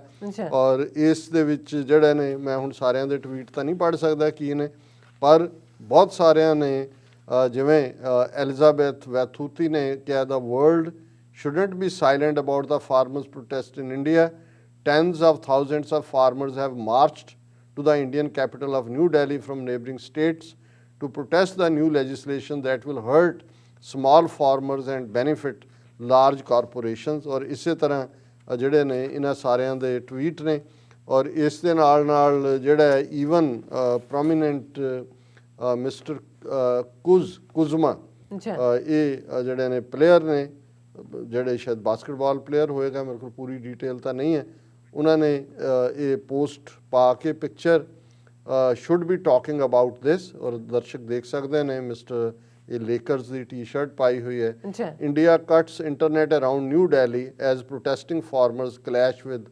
[SPEAKER 2] ਔਰ ਇਸ ਦੇ ਵਿੱਚ ਜਿਹੜੇ ਨੇ, ਮੈਂ ਹੁਣ ਸਾਰਿਆਂ ਦੇ ਟਵੀਟ ਤਾਂ ਨਹੀਂ ਪੜ੍ਹ ਸਕਦਾ ਕੀ ਨੇ, ਪਰ ਬਹੁਤ ਸਾਰਿਆਂ ਨੇ ਜਿਵੇਂ ਐਲਿਜ਼ਾਬੈਥ ਵੈਥੂਤੀ ਨੇ ਕਿਹਾ the world shouldn't be silent about the farmers protest in India, tens of thousands of farmers have marched to the Indian capital of New Delhi from neighboring states to protest the new legislation that will hurt small farmers and benefit large corporations। ਔਰ ਇਸੇ ਤਰ੍ਹਾਂ ਜਿਹੜੇ ਨੇ ਇਹਨਾਂ ਸਾਰਿਆਂ ਦੇ tweet ਨੇ। ਔਰ ਇਸ ਦੇ ਨਾਲ ਨਾਲ ਜਿਹੜਾ ਈਵਨ ਪ੍ਰੋਮੀਨੈਂਟ ਮਿਸਟਰ ਕੁਜ਼ਮਾ ਇਹ ਜਿਹੜੇ ਨੇ ਪਲੇਅਰ ਨੇ, ਜਿਹੜੇ ਸ਼ਾਇਦ ਬਾਸਕਟਬਾਲ ਪਲੇਅਰ ਹੋਏਗਾ, ਮੇਰੇ ਕੋਲ ਪੂਰੀ ਡਿਟੇਲ ਤਾਂ ਨਹੀਂ ਹੈ, ਉਹਨਾਂ ਨੇ ਇਹ ਪੋਸਟ ਪਾ ਕੇ picture should be talking about this, ਔਰ ਦਰਸ਼ਕ ਦੇਖ ਸਕਦੇ ਨੇ ਮਿਸਟਰ ਇਹ ਲੇਕਰਸ ਦੀ ਟੀ ਸ਼ਰਟ ਪਾਈ ਹੋਈ ਹੈ। India cuts internet around New Delhi as protesting farmers clash with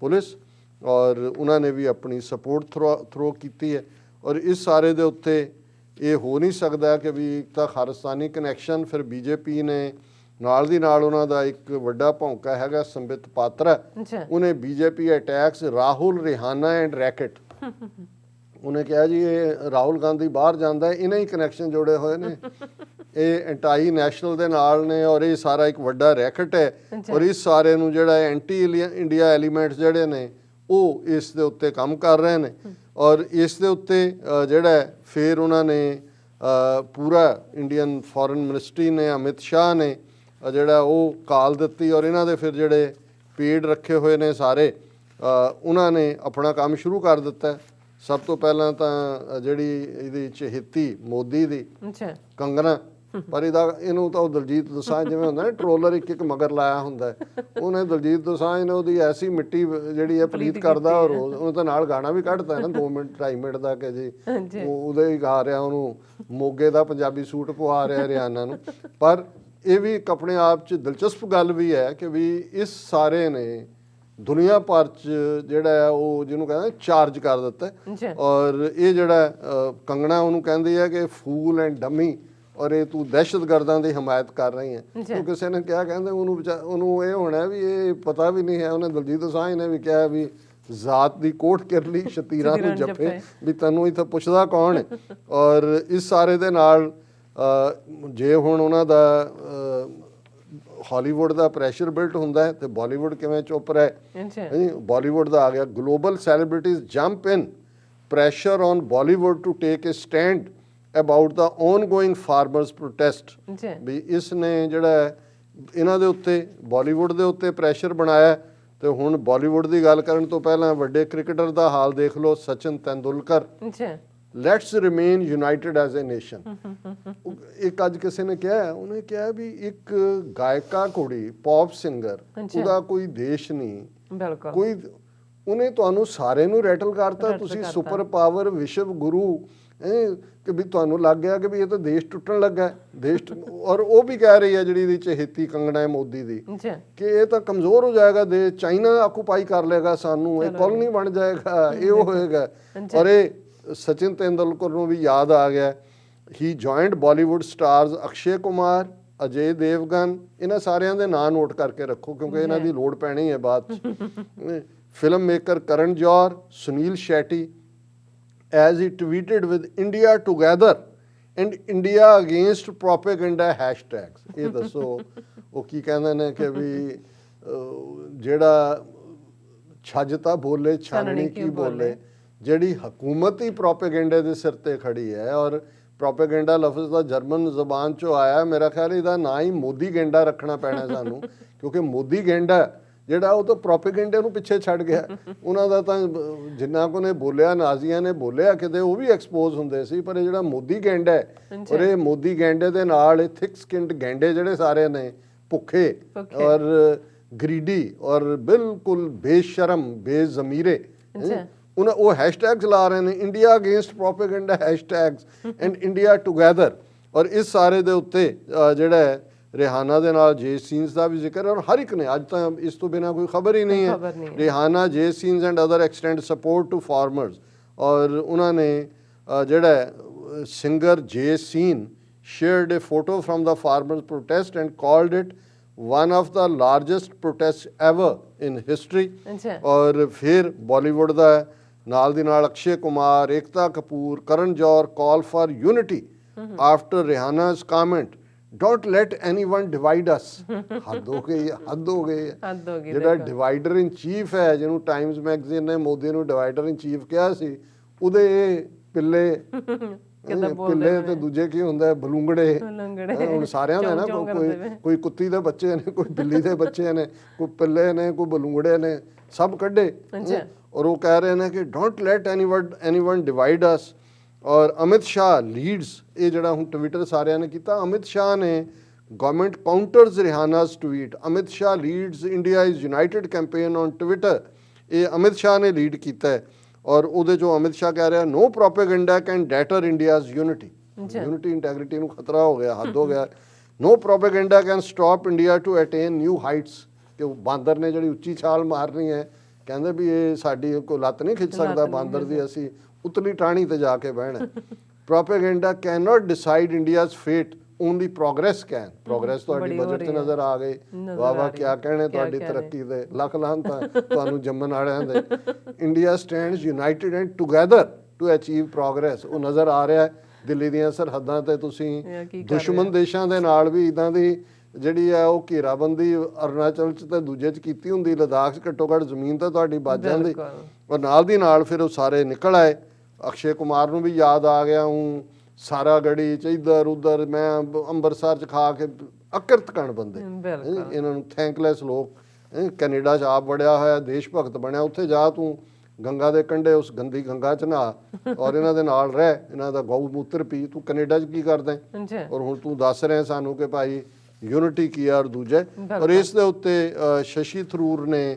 [SPEAKER 2] police, ਔਰ ਉਹਨਾਂ ਨੇ ਵੀ ਆਪਣੀ ਸਪੋਰਟ ਥਰੋ ਕੀਤੀ ਹੈ। ਔਰ ਇਸ ਸਾਰੇ ਦੇ ਉੱਤੇ ਇਹ ਹੋ ਨਹੀਂ ਸਕਦਾ ਕਿ ਵੀ ਇੱਕ ਤਾਂ ਖਾਲਿਸਤਾਨੀ ਕਨੈਕਸ਼ਨ, ਫਿਰ ਬੀਜੇਪੀ ਨੇ ਨਾਲ ਦੀ ਨਾਲ ਉਹਨਾਂ ਦਾ ਇੱਕ ਵੱਡਾ ਭੌਂਕਾ ਹੈਗਾ ਸੰਬਿਤ ਪਾਤਰਾ, ਉਹਨੇ BJP attacks Rahul Rihanna and react, ਉਹਨੇ ਕਿਹਾ ਜੀ ਇਹ ਰਾਹੁਲ ਗਾਂਧੀ ਬਾਹਰ ਜਾਂਦਾ, ਇਹਨਾਂ ਹੀ ਕਨੈਕਸ਼ਨ ਜੋੜੇ ਹੋਏ ਨੇ, ਇਹ ਐਂਟਾਈ ਨੈਸ਼ਨਲ ਦੇ ਨਾਲ ਨੇ, ਔਰ ਇਹ ਸਾਰਾ ਇੱਕ ਵੱਡਾ ਰੈਕਟ ਹੈ। ਔਰ ਇਸ ਸਾਰੇ ਨੂੰ ਜਿਹੜਾ ਐਂਟੀ ਇੰਡੀਆ ਐਲੀਮੈਂਟਸ ਜਿਹੜੇ ਨੇ ਉਹ ਇਸ ਦੇ ਉੱਤੇ ਕੰਮ ਕਰ ਰਹੇ ਨੇ। ਔਰ ਇਸ ਦੇ ਉੱਤੇ ਜਿਹੜਾ ਫਿਰ ਉਹਨਾਂ ਨੇ ਪੂਰਾ ਇੰਡੀਅਨ ਫੋਰਨ ਮਿਨਿਸਟਰੀ ਨੇ, ਅਮਿਤ ਸ਼ਾਹ ਨੇ ਜਿਹੜਾ ਉਹ ਕਾਲ ਦਿੱਤੀ, ਔਰ ਇਹਨਾਂ ਦੇ ਫਿਰ ਜਿਹੜੇ ਪੇਡ ਰੱਖੇ ਹੋਏ ਨੇ ਸਾਰੇ, ਉਹਨਾਂ ਨੇ ਆਪਣਾ ਕੰਮ ਸ਼ੁਰੂ ਕਰ ਦਿੱਤਾ। ਸਭ ਤੋਂ ਪਹਿਲਾਂ ਤਾਂ ਜਿਹੜੀ ਇਹਦੀ ਚਹੇਤੀ ਮੋਦੀ ਦੀ ਕੰਗਨਾ, ਪਰ ਇਹਨੂੰ ਤਾਂ ਉਹ ਦਲਜੀਤ ਦੋਸਾਂਝ ਜਿਵੇਂ ਹੁੰਦਾ ਨਾ ਟਰੋਲਰ ਇੱਕ ਇੱਕ ਮਗਰ ਲਾਇਆ ਹੁੰਦਾ, ਉਹਨੇ ਦਲਜੀਤ ਦੋਸਾਂਝ ਨੇ ਉਹਦੀ ਐਸੀ ਮਿੱਟੀ ਜਿਹੜੀ ਹੈ ਪਲੀਤ ਕਰਦਾ, ਔਰ ਉਹਨੇ ਤਾਂ ਨਾਲ ਗਾਣਾ ਵੀ ਕੱਢਦਾ ਨਾ 2 ਮਿੰਟ 2.5 ਮਿੰਟ ਦਾ ਕਿ ਜੀ ਉਹਦੇ ਹੀ ਗਾ ਰਿਹਾ, ਉਹਨੂੰ ਮੋਗੇ ਦਾ ਪੰਜਾਬੀ ਸੂਟ ਪਵਾ ਰਿਹਾ ਹਰਿਆਣਾ ਨੂੰ। ਪਰ ਇਹ ਵੀ ਇੱਕ ਆਪਣੇ ਆਪ 'ਚ ਦਿਲਚਸਪ ਗੱਲ ਵੀ ਹੈ ਕਿ ਵੀ ਇਸ ਸਾਰੇ ਨੇ ਦੁਨੀਆ ਭਰ 'ਚ ਜਿਹੜਾ ਹੈ ਉਹ ਜਿਹਨੂੰ ਕਹਿੰਦੇ ਚਾਰਜ ਕਰ ਦਿੱਤਾ। ਔਰ ਇਹ ਜਿਹੜਾ ਕੰਗਣਾ ਉਹਨੂੰ ਕਹਿੰਦੀ ਹੈ ਕਿ ਫੂਲ ਐਂਡ ਡਮੀ, ਔਰ ਇਹ ਤੂੰ ਦਹਿਸ਼ਤਗਰਦਾਂ ਦੀ ਹਮਾਇਤ ਕਰ ਰਹੀ ਹੈ। ਉਹ ਕਿਸੇ ਨੇ ਕਿਹਾ, ਕਹਿੰਦੇ ਉਹਨੂੰ ਇਹ ਹੋਣਾ ਵੀ ਇਹ ਪਤਾ ਵੀ ਨਹੀਂ ਹੈ, ਉਹਨੇ ਦਲਜੀਤ ਦੋਸਾਂਝ ਨੇ ਵੀ ਕਿਹਾ ਵੀ ਜ਼ਾਤ ਦੀ ਕੋਟ ਕਿਰਲੀ ਸ਼ਤੀਰਾਂ ਨੂੰ ਜੱਫੇ, ਵੀ ਤੈਨੂੰ ਇੱਥੇ ਪੁੱਛਦਾ ਕੌਣ ਹੈ। ਔਰ ਇਸ ਸਾਰੇ ਦੇ ਨਾਲ ਜੇ ਹੁਣ ਉਹਨਾਂ ਦਾ ਹਾਲੀਵੁੱਡ ਦਾ ਪ੍ਰੈਸ਼ਰ ਬਿਲਟ ਹੁੰਦਾ ਹੈ ਤੇ ਬਾਲੀਵੁੱਡ ਕਿਵੇਂ ਚੁੱਪ ਰਹੇ। ਬਾਲੀਵੁੱਡ ਦਾ ਆ ਗਿਆ, global celebrities jump in pressure on Bollywood to take a stand about the ongoing farmers protest. ਵੀ ਇਸ ਨੇ ਜਿਹੜਾ ਇਹਨਾਂ ਦੇ ਉੱਤੇ ਬਾਲੀਵੁੱਡ ਦੇ ਉੱਤੇ ਪ੍ਰੈਸ਼ਰ ਬਣਾਇਆ। ਤੇ ਹੁਣ ਬਾਲੀਵੁੱਡ ਦੀ ਗੱਲ ਕਰਨ ਤੋਂ ਪਹਿਲਾਂ ਵੱਡੇ ਕ੍ਰਿਕਟਰ ਦਾ ਹਾਲ ਦੇਖ ਲਓ, Sachin Tendulkar, let's remain United as a nation. ਇੱਕ ਅੱਜ ਕਿਸੇ ਨੇ ਕਿਹਾ, ਉਹਨੇ ਕਿਹਾ ਵੀ ਇੱਕ ਗਾਇਕਾ ਕੁੜੀ ਪੌਪ ਸਿੰਗਰ, ਉਹਦਾ ਕੋਈ ਦੇਸ਼ ਨਹੀਂ, ਕੋਈ, ਉਹਨੇ ਤੁਹਾਨੂੰ ਸਾਰੇ ਨੂੰ ਰੈਟਲ ਕਰਤਾ। ਤੁਸੀਂ ਸੁਪਰ ਪਾਵਰ, ਵਿਸ਼ਵ ਗੁਰੂ, ਕਿ ਵੀ ਤੁਹਾਨੂੰ ਲੱਗ ਗਿਆ ਕਿ ਵੀ ਇਹ ਤਾਂ ਦੇਸ਼ ਟੁੱਟਣ ਲੱਗਾ ਦੇਸ਼ ਔਰ ਉਹ ਵੀ ਕਹਿ ਰਹੀ ਹੈ ਜਿਹੜੀ ਇਹਦੀ ਚਹੇਤੀ ਕੰਗਣਾ ਹੈ ਮੋਦੀ ਦੀ ਕਿ ਇਹ ਤਾਂ ਕਮਜ਼ੋਰ ਹੋ ਜਾਏਗਾ ਦੇਸ਼, ਚਾਈਨਾ ਆਕੂਪਾਈ ਕਰ ਲੇਗਾ ਸਾਨੂੰ, ਇਹ ਕॉलोनी ਬਣ ਜਾਏਗਾ, ਇਹ ਉਹ ਹੋਏਗਾ। ਔਰ ਇਹ ਸਚਿਨ तेंदुलकर ਨੂੰ ਵੀ ਯਾਦ ਆ ਗਿਆ। ਹੀ ਜੁਆਇੰਡ ਬਾਲੀਵੁੱਡ ਸਟਾਰਸ ਅਕਸ਼ੇ ਕੁਮਾਰ, ਅਜੇ ਦੇਵਗਨ, ਇਹਨਾਂ ਸਾਰਿਆਂ ਦੇ ਨਾਂ ਨੋਟ ਕਰਕੇ ਰੱਖੋ ਕਿਉਂਕਿ ਇਹਨਾਂ ਦੀ ਲੋੜ ਪੈਣੀ ਹੈ ਬਾਅਦ 'ਚ। ਫਿਲਮ ਮੇਕਰ ਕਰਨ ਜੌਹਰ, Sunil Shetty, as he tweeted with India together and India against propaganda hashtags। ਇਹ ਦੱਸੋ ਉਹ ਕੀ ਕਹਿੰਦੇ ਨੇ ਕਿ ਵੀ ਜਿਹੜਾ ਛੱਜ ਤਾਂ ਬੋਲੇ ਛਾਨਣੀ ਕੀ ਬੋਲੇ, ਜਿਹੜੀ ਹਕੂਮਤ ਹੀ ਪ੍ਰੋਪੇਗੈਂਡਾ ਦੇ ਸਿਰ ਤੇ ਖੜੀ ਹੈ। ਔਰ ਪ੍ਰੋਪੇਗੈਂਡਾ ਲਫ਼ਜ਼ ਦਾ ਜਰਮਨ ਜ਼ਬਾਨ ਚੋਂ ਆਇਆ, ਮੇਰਾ ਖਿਆਲ ਇਹਦਾ ਨਾਂ ਹੀ ਮੋਦੀ ਗੈਂਡਾ ਰੱਖਣਾ ਪੈਣਾ ਸਾਨੂੰ ਕਿਉਂਕਿ ਮੋਦੀ ਗੈਂਡਾ ਜਿਹੜਾ ਉਹ ਤਾਂ ਪ੍ਰੋਪੇਗੈਂਡੇ ਨੂੰ ਪਿੱਛੇ ਛੱਡ ਗਿਆ। ਉਹਨਾਂ ਦਾ ਤਾਂ ਜਿੰਨਾ ਕੁ ਨੇ ਬੋਲਿਆ, ਨਾਜ਼ੀਆਂ ਨੇ ਬੋਲਿਆ ਕਿਤੇ, ਉਹ ਵੀ ਐਕਸਪੋਜ਼ ਹੁੰਦੇ ਸੀ। ਪਰ ਇਹ ਜਿਹੜਾ ਮੋਦੀ ਗੈਂਡਾ ਹੈ, ਔਰ ਇਹ ਮੋਦੀ ਗੈਂਡੇ ਦੇ ਨਾਲ ਇਹ ਥਿਕ ਸਕਿੰਡ ਗੈਂਡੇ ਜਿਹੜੇ ਸਾਰੇ ਨੇ, ਭੁੱਖੇ ਔਰ ਗਰੀਡੀ ਔਰ ਬਿਲਕੁਲ ਬੇਸ਼ਰਮ ਬੇਜ਼ਮੀਰੇ, ਉਹ ਹੈਸ਼ਟੈਗਸ ਲਾ ਰਹੇ ਨੇ, India against propaganda hashtags and India together. ਔਰ ਇਸ ਸਾਰੇ ਦੇ ਉੱਤੇ ਜਿਹੜਾ ਹੈ ਰਿਹਾਨਾ ਦੇ ਨਾਲ ਜੇ ਸੀਨਸ ਦਾ ਵੀ ਜ਼ਿਕਰ ਹੈ। ਔਰ ਹਰ ਇੱਕ ਨੇ, ਅੱਜ ਤਾਂ ਇਸ ਤੋਂ ਬਿਨਾਂ ਕੋਈ ਖਬਰ ਹੀ ਨਹੀਂ ਹੈ, Rihanna, Jay Sean's and other extend support to farmers. ਔਰ ਉਹਨਾਂ ਨੇ ਜਿਹੜਾ singer Jay Sean shared a photo from the farmers protest and called it one of the largest protests ever in history। ਔਰ ਫਿਰ ਬਾਲੀਵੁੱਡ ਦਾ ਨਾਲ ਦੀ ਨਾਲ ਅਕਸ਼ੇ ਕੁਮਾਰ, ਏਕਤਾ ਕਪੂਰ, ਕਰਨ ਜੌਹਰ call for unity after Rihanna's comment don't let anyone divide us। ਹੱਦ ਹੋ ਗਈ, ਹੱਦ ਹੋ ਗਈ। ਜਿਹੜਾ ਡਿਵਾਈਡਰ ਇਨ ਚੀਫ ਹੈ, ਜਿਹਨੂੰ ਟਾਈਮਜ਼ ਮੈਗਜ਼ੀਨ ਨੇ ਮੋਦੀ ਨੂੰ ਡਿਵਾਈਡਰ ਇਨ ਚੀਫ ਕਿਹਾ ਸੀ, ਉਹਦੇ ਪਿੱਲੇ ਪਿੱਲੇ ਤੇ ਦੂਜੇ ਕੀ ਹੁੰਦਾ ਹੈ, ਬਲੂੰਗੜੇ। ਹੁਣ ਸਾਰਿਆਂ ਦੇ ਨਾ ਕੋਈ ਕੁੱਤੀ ਦੇ ਬੱਚੇ ਨੇ, ਕੋਈ ਬਿੱਲੀ ਦੇ ਬੱਚੇ ਨੇ, ਕੋਈ ਪਿੱਲੇ ਨੇ, ਕੋਈ ਬਲੂੰਗੜੇ ਨੇ, ਸਭ ਕੱਢੇ। ਔਰ ਉਹ ਕਹਿ ਰਹੇ ਨੇ ਕਿ ਡੋਂਟ ਲੈਟ ਐਨੀਵਨ ਡਿਵਾਈਡ ਅਸ। ਔਰ ਅਮਿਤ ਸ਼ਾਹ ਲੀਡਸ, ਇਹ ਜਿਹੜਾ ਹੁਣ ਟਵਿੱਟਰ ਸਾਰਿਆਂ ਨੇ ਕੀਤਾ, ਅਮਿਤ ਸ਼ਾਹ ਨੇ government counters Rihanna's tweet, Amit Shah leads India is united campaign on Twitter. ਇਹ ਅਮਿਤ ਸ਼ਾਹ ਨੇ ਲੀਡ ਕੀਤਾ ਹੈ। ਔਰ ਉਹਦੇ 'ਚੋਂ ਅਮਿਤ ਸ਼ਾਹ ਕਹਿ ਰਿਹਾ no propaganda can deter India's unity. Unity integrity ਨੂੰ ਖਤਰਾ ਹੋ ਗਿਆ, ਹੱਦ ਹੋ ਗਿਆ। No propaganda can stop India to attain new heights. ਕਿ ਉਹ ਬਾਂਦਰ ਨੇ ਜਿਹੜੀ ਉੱਚੀ ਛਾਲ ਮਾਰਨੀ ਹੈ, ਕਹਿੰਦੇ ਵੀ ਇਹ ਸਾਡੀ ਕੋਈ ਲੱਤ ਨਹੀਂ ਖਿੱਚ ਸਕਦਾ ਬਾਂਦਰ ਦੀ, ਅਸੀਂ ਉਤਲੀ ਟਾਹਣੀ ਤੇ ਜਾ ਕੇ ਬਹਿਣਾ। Propaganda can not decide India's ਫੇਟ, ਓਨਲੀ ਪ੍ਰੋਗਰੈਸ ਕੈਨ। ਪ੍ਰੋਗਰੈਸ ਤੁਹਾਡੀ ਬਜਟ 'ਚ ਨਜ਼ਰ ਆ ਗਈ, ਵਾਹ ਵਾਹ ਕਿਆ ਕਹਿਣੇ ਤੁਹਾਡੀ ਤਰੱਕੀ ਦੇ, ਲੱਖ ਲਾਹਨਤਾਂ ਤੁਹਾਨੂੰ ਜੰਮਣ ਵਾਲਿਆਂ ਦੇ। India stands united and together to achieve progress. ਉਹ ਨਜ਼ਰ ਆ ਰਿਹਾ ਦਿੱਲੀ ਦੀਆਂ ਸਰਹੱਦਾਂ ਤੇ ਤੁਸੀਂ ਦੁਸ਼ਮਣ ਦੇਸ਼ਾਂ ਦੇ ਨਾਲ ਵੀ ਇੱਦਾਂ ਦੀ ਜਿਹੜੀ ਹੈ ਉਹ ਘੇਰਾਬੰਦੀ ਅਰੁਣਾਚਲ 'ਚ ਤੇ ਦੂਜੇ 'ਚ ਕੀਤੀ ਹੁੰਦੀ, ਲਦਾਖ 'ਚ ਘੱਟੋ ਘੱਟ ਜ਼ਮੀਨ ਤਾਂ ਤੁਹਾਡੀ ਬਚ ਜਾਂਦੀ। ਔਰ ਨਾਲ ਦੀ ਨਾਲ ਫਿਰ ਉਹ ਸਾਰੇ ਨਿਕਲ ਆਏ। ਅਕਸ਼ੇ ਕੁਮਾਰ ਨੂੰ ਵੀ ਯਾਦ ਆ ਗਿਆ, ਹੂੰ ਸਾਰਾ ਗੜੀ 'ਚ ਇੱਧਰ ਉੱਧਰ, ਮੈਂ ਅੰਮ੍ਰਿਤਸਰ 'ਚ ਖਾ ਕੇ ਅਕਰਤ ਕਣ ਬੰਦੇ, ਇਹਨਾਂ ਨੂੰ ਥੈਂਕਲੈਸ ਲੋਕ। ਕੈਨੇਡਾ 'ਚ ਆਪ ਵੜਿਆ ਹੋਇਆ, ਦੇਸ਼ ਭਗਤ ਬਣਿਆ, ਉੱਥੇ ਜਾ ਤੂੰ ਗੰਗਾ ਦੇ ਕੰਢੇ ਉਸ ਗੰਦੀ ਗੰਗਾ 'ਚ ਨਹਾ ਔਰ ਇਹਨਾਂ ਦੇ ਨਾਲ ਰਹਿ, ਇਹਨਾਂ ਦਾ ਗਊ ਮੂਤਰ ਪੀ। ਤੂੰ ਕੈਨੇਡਾ 'ਚ ਕੀ ਕਰਦਾ? ਔਰ ਹੁਣ ਤੂੰ ਦੱਸ ਰਿਹਾ ਸਾਨੂੰ ਕਿ ਭਾਈ ਯੂਨਿਟੀ ਕੀ ਆ ਔਰ ਦੂਜੇ। ਔਰ ਇਸ ਦੇ ਉੱਤੇ ਸ਼ਸ਼ੀ ਥਰੂਰ ਨੇ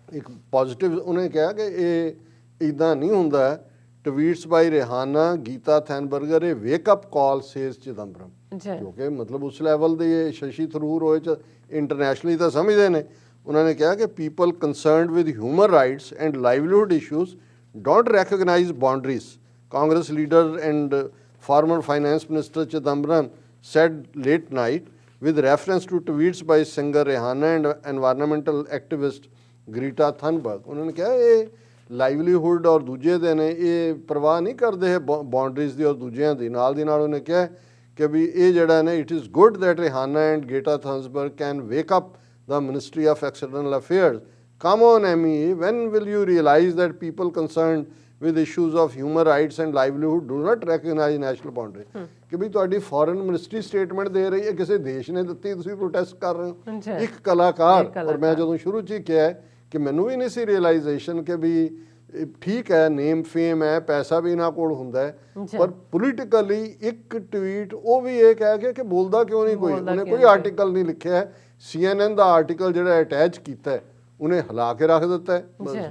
[SPEAKER 2] ਇੱਕ ਪੋਜ਼ਿਟਿਵ ਉਹਨੇ ਕਿਹਾ ਕਿ ਇਹ ਇੱਦਾਂ ਨਹੀਂ ਹੁੰਦਾ। ਟਵੀਟਸ ਬਾਈ ਰਿਹਾਨਾ, ਗੀਤਾ ਥੈਨਬਰਗਰ, ਇਹ ਵੇਕਅਪ ਕਾਲ ਸੇਜ਼ ਚਿਦੰਬਰਮ। ਕਿਉਂਕਿ ਮਤਲਬ ਉਸ ਲੈਵਲ ਦੇ ਸ਼ਸ਼ੀ ਥਰੂਰ ਹੋਏ 'ਚ ਇੰਟਰਨੈਸ਼ਨਲੀ ਤਾਂ ਸਮਝਦੇ ਨੇ। ਉਹਨਾਂ ਨੇ ਕਿਹਾ ਕਿ people concerned with human rights and livelihood issues don't recognise boundaries. Congress leader and farmer finance minister Chidambaram said late night with reference to tweets by singer Rihanna and environmental activist Greta Thunberg। ਉਹਨਾਂ ਨੇ ਕਿਹਾ ਇਹ livelihood ਔਰ ਦੂਜੇ ਦੇ ਨੇ, ਇਹ ਪਰਵਾਹ ਨਹੀਂ ਕਰਦੇ ਹੈ ਬਾਉਂਡਰੀਜ਼ ਦੀ ਔਰ ਦੂਜਿਆਂ ਦੀ। ਨਾਲ ਦੀ ਨਾਲ ਉਹਨੇ ਕਿਹਾ ਕਿ ਵੀ ਇਹ ਜਿਹੜਾ ਨੇ it is good that Rihanna and Greta Thunberg can wake up the Ministry of External Affairs. Come on, MEA, when will you realize that people concerned with issues of human rights and livelihood do not recognize national boundary? ਕਿ ਵੀ ਤੁਹਾਡੀ foreign ministry statement ਦੇ ਰਹੀ ਹੈ, ਕਿਸੇ ਦੇਸ਼ ਨੇ ਦਿੱਤੀ, ਤੁਸੀਂ ਪ੍ਰੋਟੈਸਟ ਕਰ ਰਹੇ ਹੋ। ਇੱਕ ਕਲਾਕਾਰ, ਔਰ ਮੈਂ ਜਦੋਂ ਸ਼ੁਰੂ 'ਚ ਹੀ ਕਿਹਾ ਕਿ ਮੈਨੂੰ ਵੀ ਨਹੀਂ ਸੀ ਰਿਅਲਾਈਜੇਸ਼ਨ ਕਿ ਵੀ ਠੀਕ ਹੈ, ਨੇਮ ਫੇਮ ਹੈ, ਪੈਸਾ ਵੀ ਇਹਨਾਂ ਕੋਲ ਹੁੰਦਾ ਹੈ, ਪਰ ਪੋਲੀਟੀਕਲੀ ਇੱਕ ਟਵੀਟ ਉਹ ਵੀ ਇਹ ਕਹਿ ਗਿਆ ਕਿ ਬੋਲਦਾ ਕਿਉਂ ਨਹੀਂ ਕੋਈ। ਉਹਨੇ ਕੋਈ ਆਰਟੀਕਲ ਨਹੀਂ ਲਿਖਿਆ। CNN ਦਾ ਆਰਟੀਕਲ ਜਿਹੜਾ ਅਟੈਚ ਕੀਤਾ ਉਹਨੇ ਹਿਲਾ ਕੇ ਰੱਖ ਦਿੱਤਾ।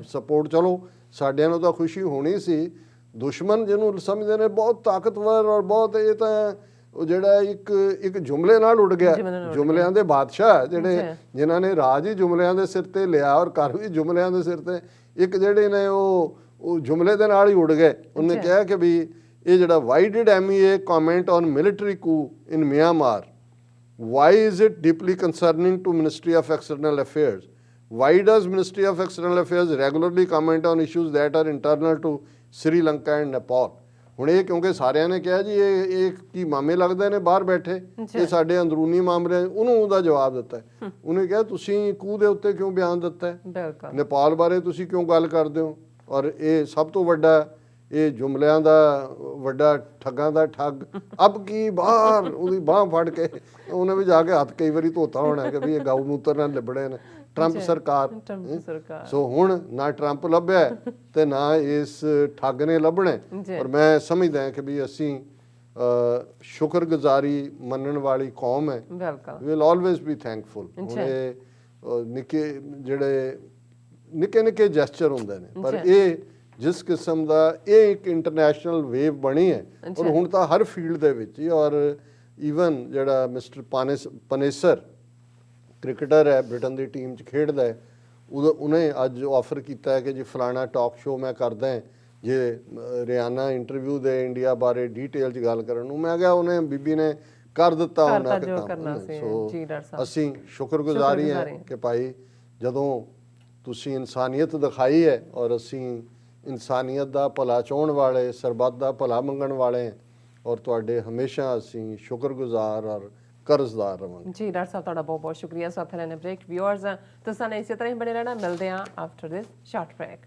[SPEAKER 2] ਸਪੋਰਟ ਚਲੋ ਸਾਡਿਆਂ ਨੂੰ ਤਾਂ ਖੁਸ਼ੀ ਹੋਣੀ ਸੀ, ਦੁਸ਼ਮਣ ਜਿਹਨੂੰ ਸਮਝਦੇ ਨੇ ਬਹੁਤ ਤਾਕਤਵਰ ਔਰ ਬਹੁਤ ਇਹ ਤਾਂ ਉਹ ਜਿਹੜਾ ਇੱਕ ਜੁਮਲੇ ਨਾਲ ਉੱਡ ਗਿਆ, ਜੁਮਲਿਆਂ ਦੇ ਬਾਦਸ਼ਾਹ ਜਿਹੜੇ ਜਿਨ੍ਹਾਂ ਨੇ ਰਾਜ ਹੀ ਜੁਮਲਿਆਂ ਦੇ ਸਿਰ ਤੇ ਲਿਆ ਔਰ ਘਰ ਵੀ ਜੁਮਲਿਆਂ ਦੇ ਸਿਰ ਤੇ, ਇੱਕ ਜਿਹੜੇ ਨੇ ਉਹ ਜੁਮਲੇ ਦੇ ਨਾਲ ਹੀ ਉੱਡ ਗਏ। ਉਹਨੇ ਕਿਹਾ ਕਿ ਵੀ ਇਹ ਜਿਹੜਾ why did MEA comment on military coup in Myanmar? Why is it deeply concerning to Ministry of External Affairs? Why does Ministry of External Affairs regularly comment on issues that are internal to Sri Lanka and Nepal? ਹੁਣ ਇਹ ਕਿਉਂਕਿ ਸਾਰਿਆਂ ਨੇ ਕਿਹਾ ਜੀ ਇਹ ਕੀ ਮਾਮੇ ਲੱਗਦੇ ਨੇ ਬਾਹਰ ਬੈਠੇ, ਇਹ ਸਾਡੇ ਅੰਦਰੂਨੀ ਮਾਮਲੇ, ਉਹਨੂੰ ਉਹਦਾ ਜਵਾਬ ਦਿੱਤਾ ਹੈ। ਉਹਨੇ ਕਿਹਾ ਤੁਸੀਂ ਕੂਹ ਦੇ ਉੱਤੇ ਕਿਉਂ ਬਿਆਨ ਦਿੱਤਾ ਹੈ, ਨੇਪਾਲ ਬਾਰੇ ਤੁਸੀਂ ਕਿਉਂ ਗੱਲ ਕਰਦੇ ਹੋ, ਔਰ ਇਹ ਸਭ ਤੋਂ ਵੱਡਾ ਇਹ ਜੁਮਲਿਆਂ ਦਾ ਵੱਡਾ ਠੱਗਾਂ ਦਾ ਠੱਗ ਅਬ ਕੀ ਬਾਹਰ ਉਹਦੀ ਬਾਂਹ ਫੜ ਕੇ ਉਹਨੇ ਵੀ ਜਾ ਕੇ ਹੱਥ ਕਈ ਵਾਰੀ ਧੋਤਾ ਹੋਣਾ ਕਿ ਵੀ ਇਹ ਗਊ ਮੂਤਰ ਨਾਲ ਲਿਬੜੇ ਨੇ ਟਰੰਪ ਸਰਕਾਰ। ਸੋ ਹੁਣ ਨਾ ਟਰੰਪ ਲੱਭਿਆ ਤੇ ਨਾ ਇਸ ਠੱਗ ਨੇ ਲੱਭਣਾ। ਔਰ ਮੈਂ ਸਮਝਦਾ ਕਿ ਵੀ ਅਸੀਂ ਸ਼ੁਕਰਗੁਜ਼ਾਰੀ ਮੰਨਣ ਵਾਲੀ ਕੌਮ ਹੈ, we will always be thankful. ਹੁਣ ਇਹ ਨਿੱਕੇ ਜਿਹੜੇ ਨਿੱਕੇ ਜੈਸਚਰ ਹੁੰਦੇ ਨੇ, ਪਰ ਇਹ ਜਿਸ ਕਿਸਮ ਦਾ ਇਹ ਇੱਕ ਇੰਟਰਨੈਸ਼ਨਲ ਵੇਵ ਬਣੀ ਹੈ ਔਰ ਹੁਣ ਤਾਂ ਹਰ ਫੀਲਡ ਦੇ ਵਿੱਚ ਹੀ, ਔਰ ਈਵਨ ਜਿਹੜਾ ਮਿਸਟਰ ਪਨੇਸਰ ਕ੍ਰਿਕਟਰ ਹੈ, ਬ੍ਰਿਟਨ ਦੀ ਟੀਮ 'ਚ ਖੇਡਦਾ ਹੈ, ਉਹਨੇ ਅੱਜ ਆਫਰ ਕੀਤਾ ਹੈ ਕਿ ਜੀ ਫਲਾਣਾ ਟਾਕ ਸ਼ੋਅ ਮੈਂ ਕਰਦਾ ਹੈ, ਜੇ ਰਿਆਨਾ ਇੰਟਰਵਿਊ ਦੇ ਇੰਡੀਆ ਬਾਰੇ ਡੀਟੇਲ 'ਚ ਗੱਲ ਕਰਨ ਨੂੰ। ਮੈਂ ਕਿਹਾ ਉਹਨੇ ਬੀਬੀ ਨੇ ਕਰ ਦਿੱਤਾ ਉਹਨਾਂ ਕੰਮ। ਸੋ ਅਸੀਂ ਸ਼ੁਕਰਗੁਜ਼ਾਰੀ ਹਾਂ ਕਿ ਭਾਈ ਜਦੋਂ ਤੁਸੀਂ ਇਨਸਾਨੀਅਤ ਦਿਖਾਈ ਹੈ ਔਰ ਅਸੀਂ ਇਨਸਾਨੀਅਤ ਦਾ ਭਲਾ ਚਾਹੁਣ ਵਾਲੇ, ਸਰਬੱਤ ਦਾ ਭਲਾ ਮੰਗਣ ਵਾਲੇ, ਔਰ ਤੁਹਾਡੇ ਹਮੇਸ਼ਾ ਅਸੀਂ ਸ਼ੁਕਰਗੁਜ਼ਾਰ ਔਰ ਕਰਜ਼ਦਾਰ ਰਵਾਂਗੇ।
[SPEAKER 1] ਜੀ ਡਾਕਟਰ ਸਾਹਿਬ ਤੁਹਾਡਾ ਬਹੁਤ ਬਹੁਤ ਸ਼ੁਕਰੀਆ। ਸਾਥ ਲੈਣੇ ਬ੍ਰੇਕ। ਵਿਊਅਰਸ ਤੁਸੀਂ ਇਸੇ ਤਰ੍ਹਾਂ ਹੀ ਬਣੇ ਰਹਿਣਾ, ਮਿਲਦੇ ਹਾਂ ਆਫਟਰ ਦਿਸ ਸ਼ਾਰਟ ਬ੍ਰੇਕ।